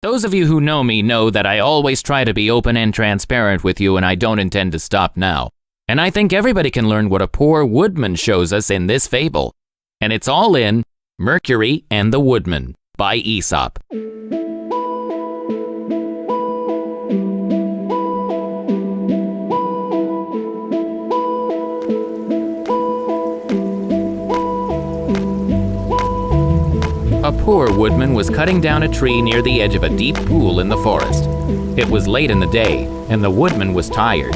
Those of you who know me know that I always try to be open and transparent with you, and I don't intend to stop now. And I think everybody can learn what a poor woodman shows us in this fable. And it's all in Mercury and the Woodman by Aesop. A poor woodman was cutting down a tree near the edge of a deep pool in the forest. It was late in the day, and the woodman was tired.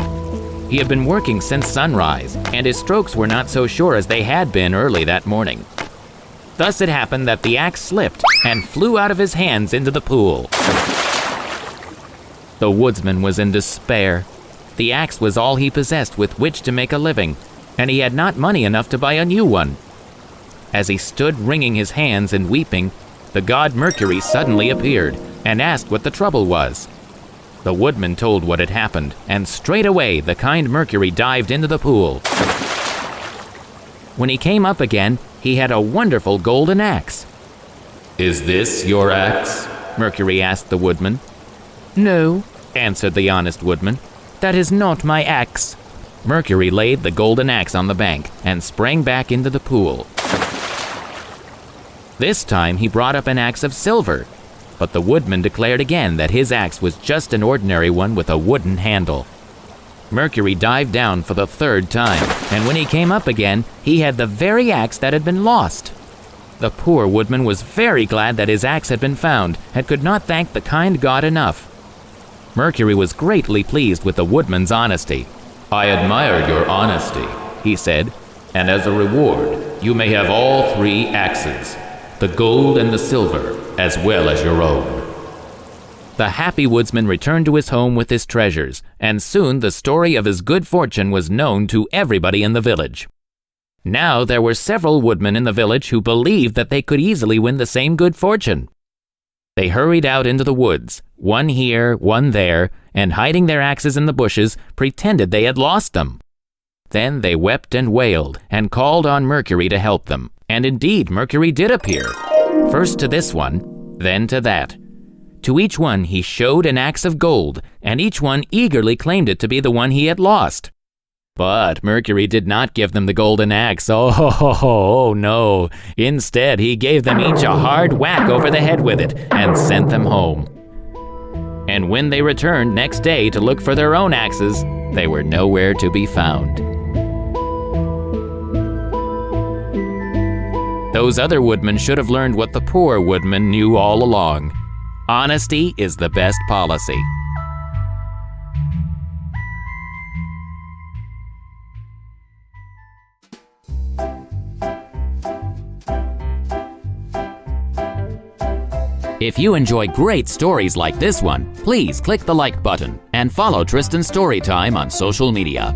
He had been working since sunrise, and his strokes were not so sure as they had been early that morning. Thus it happened that the axe slipped and flew out of his hands into the pool. The woodsman was in despair. The axe was all he possessed with which to make a living, and he had not money enough to buy a new one. As he stood wringing his hands and weeping, the god Mercury suddenly appeared and asked what the trouble was. The woodman told what had happened, and straightway the kind Mercury dived into the pool. When he came up again, he had a wonderful golden axe. "Is this your axe?" Mercury asked the woodman. "No," answered the honest woodman, "that is not my axe." Mercury laid the golden axe on the bank and sprang back into the pool. This time he brought up an axe of silver, but the woodman declared again that his axe was just an ordinary one with a wooden handle. Mercury dived down for the third time, and when he came up again, he had the very axe that had been lost. The poor woodman was very glad that his axe had been found, and could not thank the kind god enough. Mercury was greatly pleased with the woodman's honesty. "I admire your honesty," he said, "and as a reward, you may have all 3 axes. The gold and the silver, as well as your own." The happy woodsman returned to his home with his treasures, and soon the story of his good fortune was known to everybody in the village. Now there were several woodmen in the village who believed that they could easily win the same good fortune. They hurried out into the woods, one here, one there, and hiding their axes in the bushes, pretended they had lost them. Then they wept and wailed, and called on Mercury to help them. And indeed, Mercury did appear, first to this one, then to that. To each one he showed an axe of gold, and each one eagerly claimed it to be the one he had lost. But Mercury did not give them the golden axe. Oh no. Instead, he gave them each a hard whack over the head with it and sent them home. And when they returned next day to look for their own axes, they were nowhere to be found. Those other woodmen should have learned what the poor woodman knew all along. Honesty is the best policy. If you enjoy great stories like this one, please click the like button and follow Tristan's Storytime on social media.